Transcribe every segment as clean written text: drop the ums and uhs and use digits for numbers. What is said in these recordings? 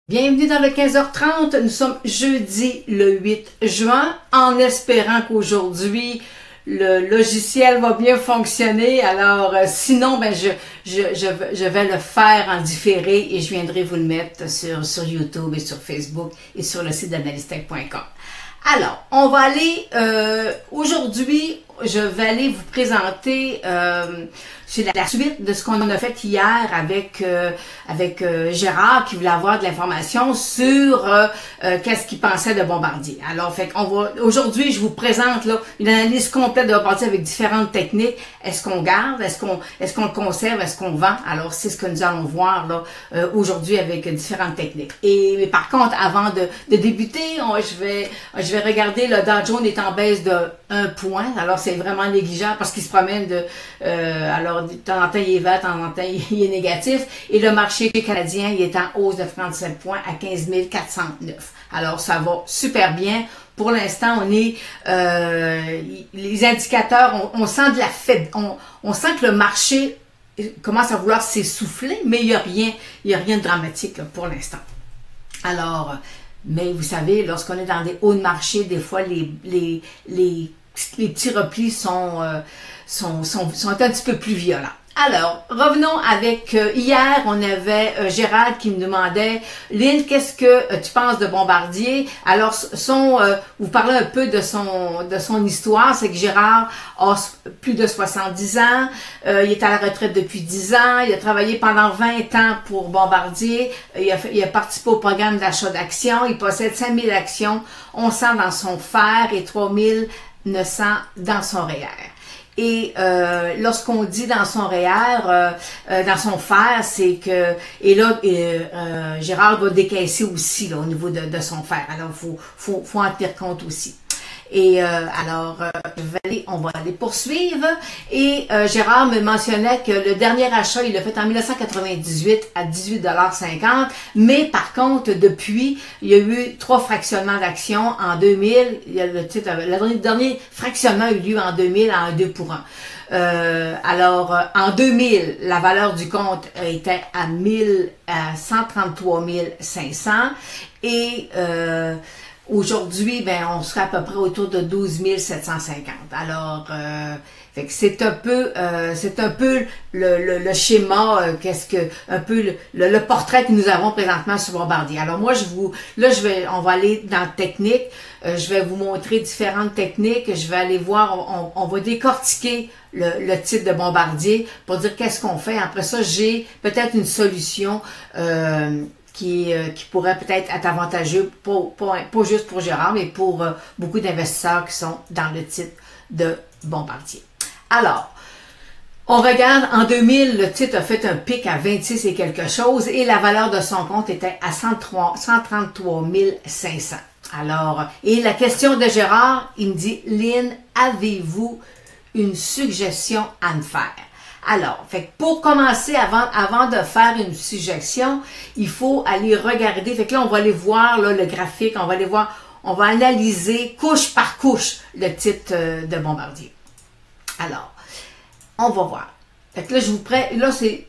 Bienvenue dans le 15h30. Nous sommes jeudi le 8 juin, en espérant qu'aujourd'hui le logiciel va bien fonctionner. Alors, sinon, je vais le faire en différé et je viendrai vous le mettre sur YouTube et sur Facebook et sur le site d'analystech.com. Alors, on va aller, aujourd'hui, je vais aller vous présenter, c'est la suite de ce qu'on a fait hier avec Gérard qui voulait avoir de l'information sur qu'est-ce qu'il pensait de Bombardier. Alors, aujourd'hui, je vous présente là une analyse complète de Bombardier avec différentes techniques. Est-ce qu'on garde? Est-ce qu'on le conserve? Est-ce qu'on vend? Alors, c'est ce que nous allons voir là aujourd'hui avec différentes techniques. Mais par contre, avant de débuter, je vais regarder le Dow Jones est en baisse de 1 point. Alors, c'est vraiment négligeable parce qu'il se promène alors, de temps en temps, il est vert, de temps en temps, il est négatif. Et le marché canadien, il est en hausse de 37 points à 15 409. Alors, ça va super bien. Pour l'instant, on est, les indicateurs, on sent de la fête, on sent que le marché commence à vouloir s'essouffler, mais il n'y a rien de dramatique là, pour l'instant. Alors, mais vous savez, lorsqu'on est dans des hauts de marché, des fois, les petits replis sont un petit peu plus violents. Alors, revenons avec hier, on avait Gérald qui me demandait Lynn, qu'est-ce que tu penses de Bombardier? Alors, vous parlez un peu de son histoire, c'est que Gérard a plus de 70 ans, il est à la retraite depuis 10 ans, il a travaillé pendant 20 ans pour Bombardier, il a participé au programme d'achat d'actions, il possède 5000 actions, 1100 dans son fer et 3900 dans son REER. Et lorsqu'on dit dans son REER, dans son fer, c'est que Gérard doit décaisser aussi là, au niveau de son fer. Alors faut en tenir compte aussi. Et on va aller poursuivre. Et Gérard me mentionnait que le dernier achat, il l'a fait en 1998 à 18,50 $. Mais par contre, depuis, il y a eu 3 fractionnements d'actions en 2000. Le dernier fractionnement a eu lieu en 2000 à un 2 pour 1. En 2000, la valeur du compte était à 133 500 et aujourd'hui, on serait à peu près autour de 12 750. Alors, c'est un peu le schéma, le portrait que nous avons présentement sur Bombardier. Alors moi, on va aller dans la technique. Je vais vous montrer différentes techniques. Je vais aller voir, on va décortiquer le titre de Bombardier pour dire qu'est-ce qu'on fait. Après ça, j'ai peut-être une solution qui pourrait peut-être être avantageux, pas juste pour Gérard, mais pour beaucoup d'investisseurs qui sont dans le titre de Bombardier. Alors, on regarde, en 2000, le titre a fait un pic à 26 et quelque chose et la valeur de son compte était à 133 500. Alors, et la question de Gérard, il me dit, Lynn, avez-vous une suggestion à me faire? Alors, pour commencer, avant de faire une suggestion, il faut aller regarder. Là, on va aller voir là, le graphique, on va analyser couche par couche le titre de Bombardier. Alors, on va voir.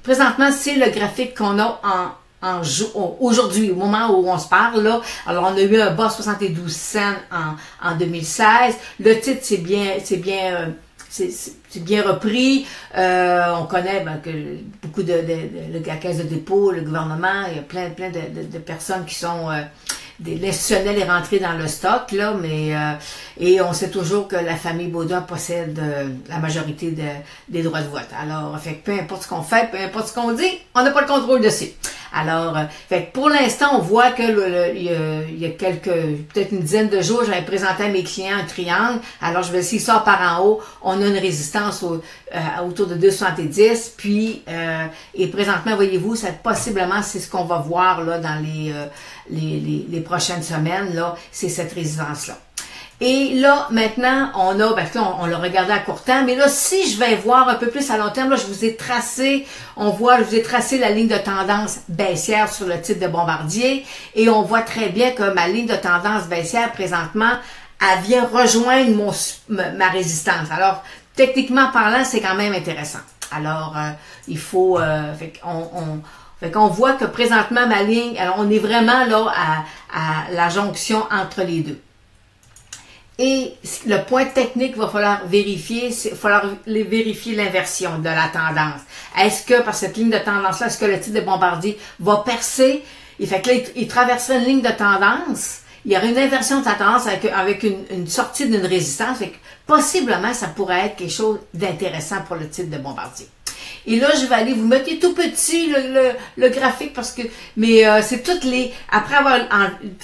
Présentement, c'est le graphique qu'on a aujourd'hui, au moment où on se parle, là. Alors, on a eu un bas 72 cents en 2016. Le titre, c'est bien repris. On connaît que beaucoup la caisse de dépôt, le gouvernement, il y a plein de personnes qui sont l'institutionnel est rentré dans le stock, là, et on sait toujours que la famille Baudouin possède la majorité des droits de vote. Alors, peu importe ce qu'on fait, peu importe ce qu'on dit, on n'a pas le contrôle dessus. Alors, pour l'instant, on voit que il y a peut-être une dizaine de jours, j'avais présenté à mes clients un triangle. Alors, je vais s'il sort par en haut, on a une résistance autour de 2,70. Puis, et présentement, voyez-vous, possiblement, c'est ce qu'on va voir là dans les prochaines semaines. Là, c'est cette résistance-là. Et là, maintenant, on l'a regardé à court terme, mais là, si je vais voir un peu plus à long terme, là, je vous ai tracé la ligne de tendance baissière sur le titre de Bombardier, et on voit très bien que ma ligne de tendance baissière, présentement, elle vient rejoindre ma résistance. Alors, techniquement parlant, c'est quand même intéressant. Alors, il faut, Fait qu'on voit que présentement, ma ligne, alors on est vraiment là à la jonction entre les deux. Et le point technique, va falloir vérifier, il va falloir vérifier l'inversion de la tendance. Est-ce que, par cette ligne de tendance-là, est-ce que le titre de Bombardier va percer? Et fait que là, il traverserait une ligne de tendance. Il y aurait une inversion de sa tendance avec une sortie d'une résistance. Fait que possiblement, ça pourrait être quelque chose d'intéressant pour le titre de Bombardier. Et là, je vais aller vous mettre tout petit le graphique parce que, mais c'est toutes les, après avoir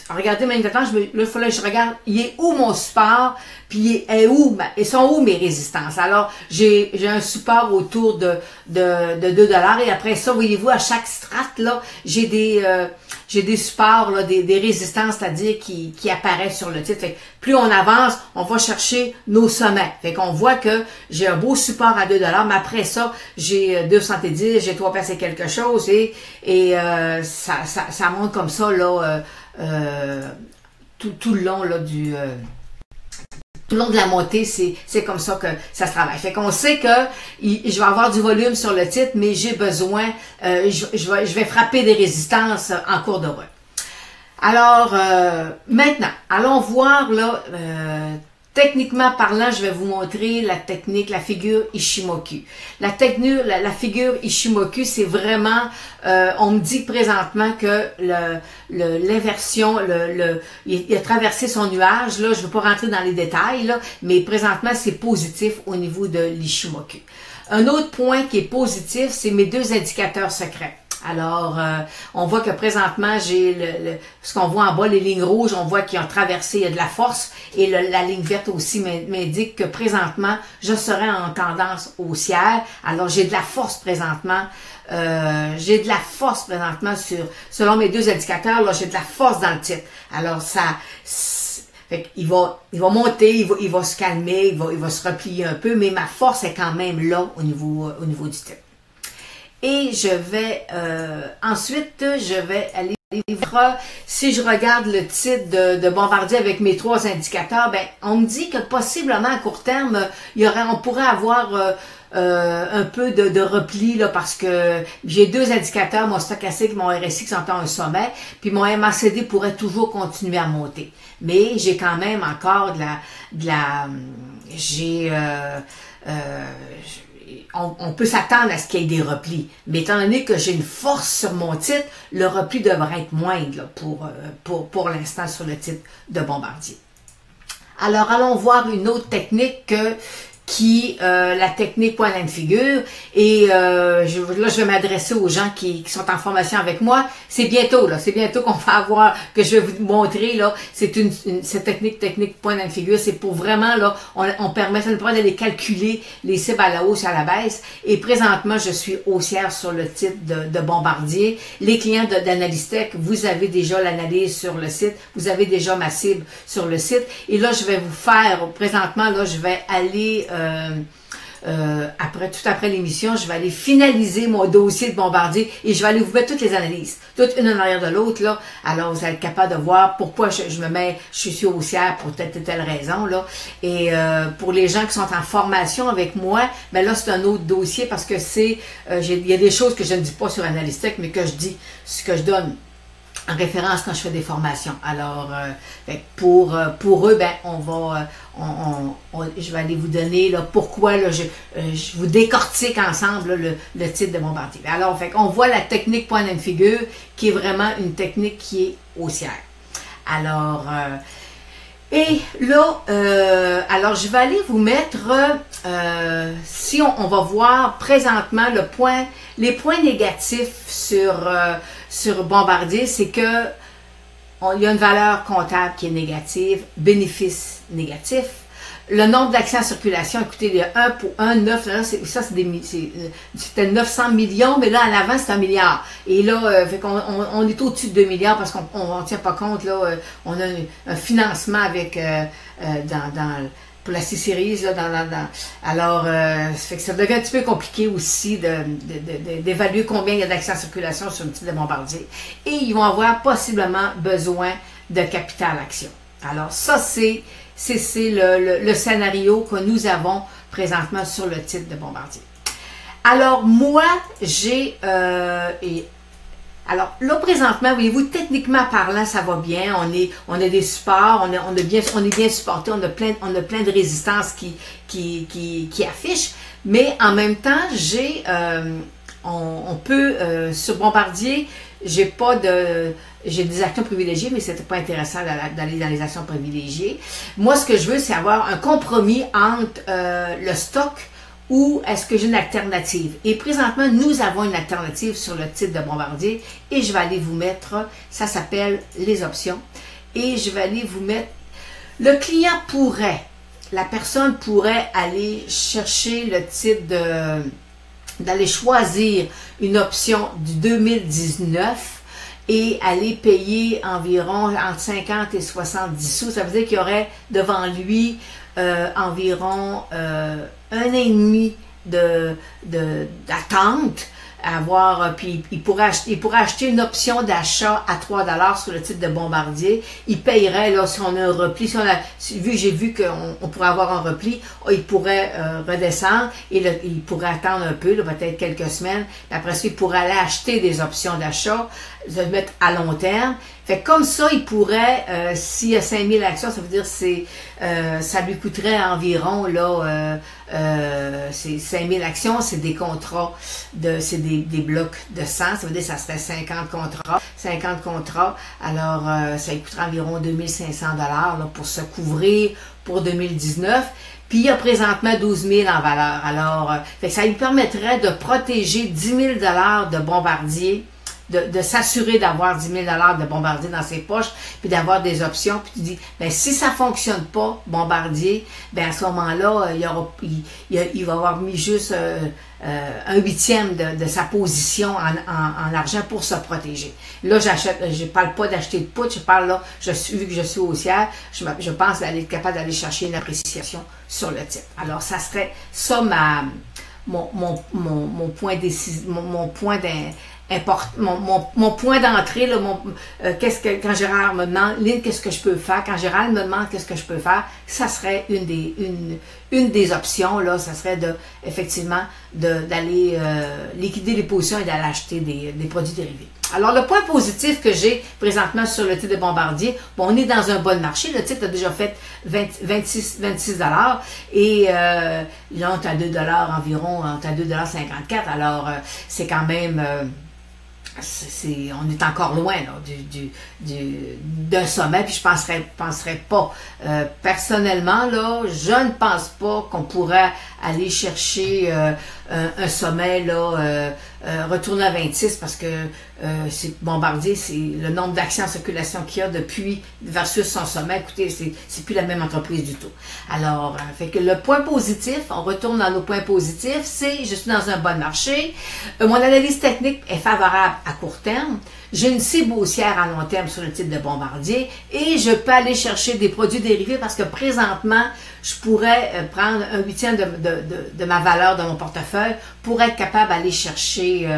regardé ma ligne de tendance, là, il fallait que je regarde, il est où mon support, puis ils sont où mes résistances. Alors, j'ai un support autour de 2$ et après ça, voyez-vous, à chaque strate, là, j'ai des supports, là, des résistances, c'est-à-dire qui apparaissent sur le titre. Fait que plus on avance, on va chercher nos sommets. Fait qu'on voit que j'ai un beau support à 2$, mais après ça, j'ai 2,70, j'ai 3 piastres et quelque chose, et ça monte comme ça, là, tout le long, là, tout le long de la montée, c'est comme ça que ça se travaille. Fait qu'on sait que je vais avoir du volume sur le titre, mais j'ai besoin, je vais frapper des résistances en cours de route. Alors, maintenant, allons voir, là, techniquement parlant, je vais vous montrer la technique, la figure Ishimoku. La figure Ishimoku, c'est vraiment, on me dit présentement que l'inversion, il a traversé son nuage, là, je ne veux pas rentrer dans les détails, là, mais présentement, c'est positif au niveau de l'Ishimoku. Un autre point qui est positif, c'est mes deux indicateurs secrets. Alors, on voit que présentement, j'ai ce qu'on voit en bas, les lignes rouges, on voit qu'ils ont traversé, il y a de la force, et la ligne verte aussi m'indique que présentement, je serai en tendance haussière. Alors, j'ai de la force présentement. Selon mes deux indicateurs, là, j'ai de la force dans le titre. Alors, il va monter, il va se calmer, il va se replier un peu, mais ma force est quand même là au niveau du titre. Et je vais ensuite, je vais aller voir, si je regarde le titre de Bombardier avec mes 3 indicateurs, ben on me dit que possiblement à court terme, on pourrait avoir un peu de repli là, parce que j'ai 2 indicateurs, mon stochastique et mon RSI qui sont à un sommet, puis mon MACD pourrait toujours continuer à monter. Mais j'ai quand même encore on peut s'attendre à ce qu'il y ait des replis. Mais étant donné que j'ai une force sur mon titre, le repli devrait être moindre là, pour l'instant sur le titre de Bombardier. Alors, allons voir une autre technique la technique point de figure. Et là, je vais m'adresser aux gens qui sont en formation avec moi. C'est bientôt qu'on va avoir, que je vais vous montrer, là, cette technique point de figure. C'est pour vraiment, là, ça nous permet d'aller calculer les cibles à la hausse et à la baisse. Et présentement, je suis haussière sur le titre de Bombardier. Les clients d'Analystech, vous avez déjà l'analyse sur le site. Vous avez déjà ma cible sur le site. Et là, je vais vous faire, présentement, là, je vais aller tout après l'émission, je vais aller finaliser mon dossier de Bombardier et je vais aller vous mettre toutes les analyses, toutes une en arrière de l'autre, là. Alors, vous allez être capable de voir pourquoi je suis haussière pour telle raison, là. Et pour les gens qui sont en formation avec moi, ben là, c'est un autre dossier parce que il y a des choses que je ne dis pas sur Analystech, mais que je dis, ce que je donne en référence quand je fais des formations. Alors, pour eux, ben, je vais aller vous donner là, pourquoi là, je vous décortique ensemble là, le titre de Bombardier. Alors, on voit la technique point de figure qui est vraiment une technique qui est haussière. Alors, et là, alors je vais aller vous mettre, si on va voir présentement les points négatifs sur Bombardier, c'est que il y a une valeur comptable qui est négative, bénéfice négatif. Le nombre d'actions en circulation, écoutez, il y a 1,9, c'était 900 millions, mais là, en avant, c'est 1 milliard. Et là, on est au-dessus de 2 milliards parce qu'on ne tient pas compte, là, on a un financement avec, pour la C-Series, là, alors, ça devient un petit peu compliqué aussi d'évaluer combien il y a d'actions en circulation sur le titre de Bombardier. Et ils vont avoir possiblement besoin de capital action. Alors, ça, c'est le scénario que nous avons présentement sur le titre de Bombardier. Alors, moi, j'ai Alors là, présentement, voyez-vous, techniquement parlant, ça va bien. On a des supports, on est bien supporté, on a plein de résistances qui affichent. Mais en même temps, on peut, sur Bombardier, j'ai des actions privilégiées, mais c'était pas intéressant d'aller dans les actions privilégiées. Moi, ce que je veux, c'est avoir un compromis entre le stock ou est-ce que j'ai une alternative. Et présentement, nous avons une alternative sur le titre de Bombardier et je vais aller vous mettre, ça s'appelle les options, et je vais aller vous mettre, le client pourrait, la personne pourrait aller chercher le titre d'aller choisir une option du 2019 et aller payer environ entre 50 et 70 sous. Ça veut dire qu'il y aurait devant lui environ 1 an et demi d'attente puis il pourrait acheter une option d'achat à 3$ sur le titre de Bombardier. Il payerait, là, si on a un repli, j'ai vu qu'on pourrait avoir un repli, il pourrait redescendre et il pourrait attendre un peu, peut-être quelques semaines. Après ça, il pourrait aller acheter des options d'achat, se mettre à long terme. Fait comme ça, il pourrait, s'il y a 5000 actions, ça veut dire ça lui coûterait environ, c'est 5000 actions, c'est des contrats, c'est des blocs de 100, ça veut dire que ça serait 50 contrats, alors ça lui coûterait environ 2500$ pour se couvrir pour 2019. Puis il y a présentement 12 000 en valeur. Alors, ça lui permettrait de protéger 10 000$ de Bombardier, de s'assurer d'avoir 10 000$ de Bombardier dans ses poches, puis d'avoir des options, puis tu dis, ben si ça fonctionne pas, Bombardier, ben à ce moment-là, il va avoir mis juste 1/8 de sa position en argent pour se protéger. Là, je parle pas d'acheter de put, je parle là, vu que je suis haussière, je pense être capable d'aller chercher une appréciation sur le titre. Alors, ça serait ça mon point décisif, mon point d'entrée, là, quand Gérard me demande, Lynn, qu'est-ce que je peux faire? Quand Gérard me demande qu'est-ce que je peux faire, ça serait une des options, là, ça serait effectivement d'aller liquider les positions et d'aller acheter des produits dérivés. Alors, le point positif que j'ai présentement sur le titre de Bombardier, on est dans un bon marché. Le titre a déjà fait 26$ et là, on est à 2$ environ, on est à 2,54$. Alors, c'est quand même... on est encore loin là, d'un sommet, puis je penserais pas. Personnellement, là, je ne pense pas qu'on pourrait aller chercher un sommet, là, retourner à 26 parce que Bombardier, c'est le nombre d'actions en circulation qu'il y a depuis versus son sommet. Écoutez, c'est plus la même entreprise du tout. Alors, fait que le point positif, on retourne dans nos points positifs, c'est je suis dans un bon marché. Mon analyse technique est favorable à court terme. J'ai une cible haussière à long terme sur le titre de Bombardier et je peux aller chercher des produits dérivés parce que présentement, je pourrais prendre 1/8 de ma valeur de mon portefeuille pour être capable d'aller chercher,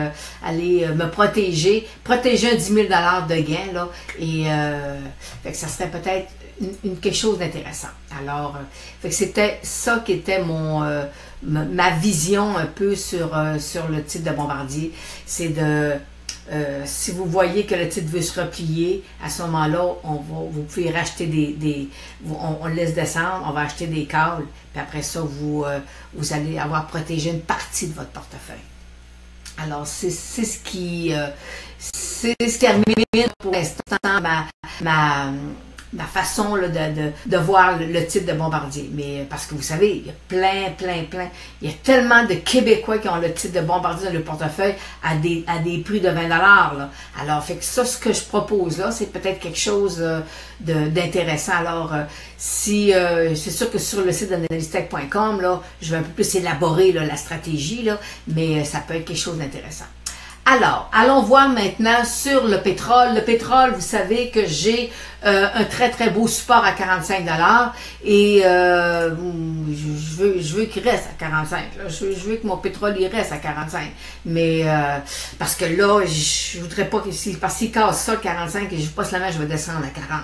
aller me protéger un 10 000$ de gain, là, et fait que ça serait peut-être quelque chose d'intéressant. Alors, fait que c'était ça qui était ma vision un peu sur le titre de Bombardier. C'est si vous voyez que le titre veut se replier, à ce moment-là, vous pouvez racheter on le laisse descendre, on va acheter des calls, puis après ça, vous allez avoir protégé une partie de votre portefeuille. Alors, c'est ce qui termine pour l'instant ma façon là, de voir le titre de Bombardier. Mais parce que vous savez, il y a plein, il y a tellement de Québécois qui ont le titre de Bombardier dans le portefeuille à des prix de 20$. Là. Alors, fait que ça, ce que je propose là, c'est peut-être quelque chose d'intéressant. Alors, c'est sûr que sur le site d'analystech.com, là, je vais un peu plus élaborer là, la stratégie, là, mais ça peut être quelque chose d'intéressant. Alors, allons voir maintenant sur le pétrole. Le pétrole, vous savez que j'ai un très beau support à 45$ et je veux qu'il reste à 45$. Là. Je veux que mon pétrole il reste à 45$. Mais parce que là, je voudrais pas parce qu'il casse ça, 45$, et je passe la main, je vais descendre à 40$.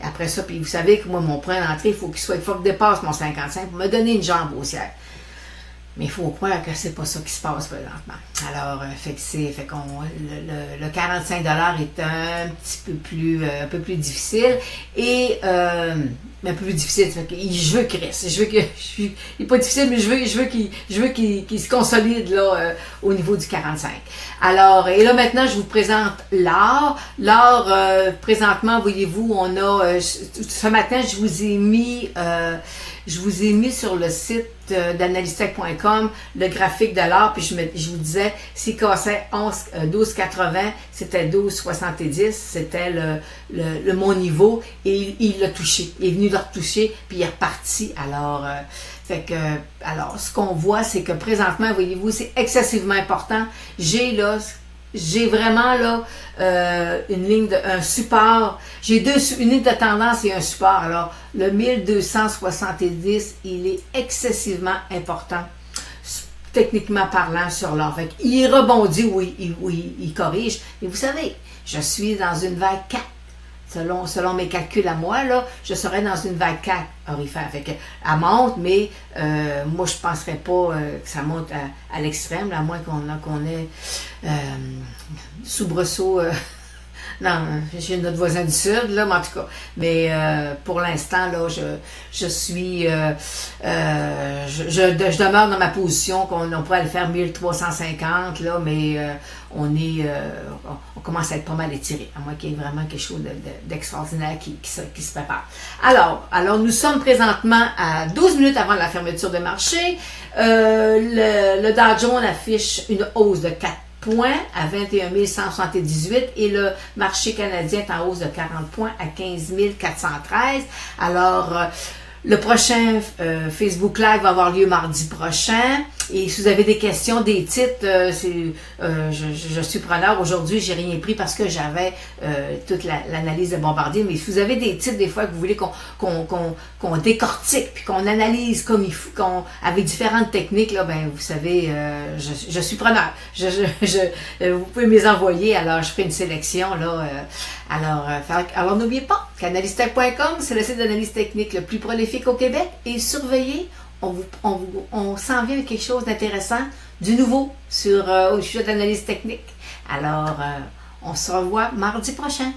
Et après ça, puis vous savez que moi, mon point d'entrée, il faut qu'il dépasse mon 55$ pour me donner une jambe haussière. Mais il faut croire que c'est pas ça qui se passe présentement. Alors, fait qu'on le 45 $ est un petit peu plus difficile et un peu plus difficile. Fait que je veux qu'il reste. Il est pas difficile, mais je veux qu'il se consolide là au niveau du 45. Alors, et là maintenant, je vous présente l'or. L'or, présentement, voyez-vous, on a ce matin, je vous ai mis sur le site d'analystech.com le graphique de l'or, puis je vous disais, s'il cassait 12,80, c'était 12,70, c'était mon niveau, et il l'a touché. Il est venu le retoucher, puis il est reparti. Alors, ce qu'on voit, c'est que présentement, voyez-vous, c'est excessivement important. J'ai vraiment là une ligne un support. J'ai une ligne de tendance et un support. Alors, le 1270, il est excessivement important, techniquement parlant, sur l'or. Il rebondit, oui, il corrige. Mais vous savez, je suis dans une vague 4. Selon mes calculs à moi, là, je serais dans une vague 4 aurifère. Fait que, elle monte, mais moi, je ne penserais pas que ça monte à l'extrême, à moins qu'on ait soubresaut. Non, j'ai notre voisin du Sud, là, mais en tout cas. Mais pour l'instant, là, je demeure dans ma position qu'on pourrait le faire 1350, là, mais on commence à être pas mal étiré, à moins qu'il y ait vraiment quelque chose d'extraordinaire qui se prépare. Alors, nous sommes présentement à 12 minutes avant la fermeture de marché. Le Dow Jones affiche une hausse de 4 points à 21 178 et le marché canadien est en hausse de 40 points à 15 413. Alors, le prochain Facebook Live va avoir lieu mardi prochain. Et si vous avez des questions, des titres, je suis preneur. Aujourd'hui, j'ai rien pris parce que j'avais toute l'analyse de Bombardier. Mais si vous avez des titres, des fois, que vous voulez qu'on décortique, puis qu'on analyse comme il faut, avec différentes techniques, là, ben, vous savez, je suis preneur. Vous pouvez me les envoyer, alors je ferai une sélection, là. Alors n'oubliez pas qu'analystech.com, c'est le site d'analyse technique le plus prolifique au Québec. Et surveillez, on s'en vient avec quelque chose d'intéressant, du nouveau au sujet d'analyse technique. Alors, on se revoit mardi prochain.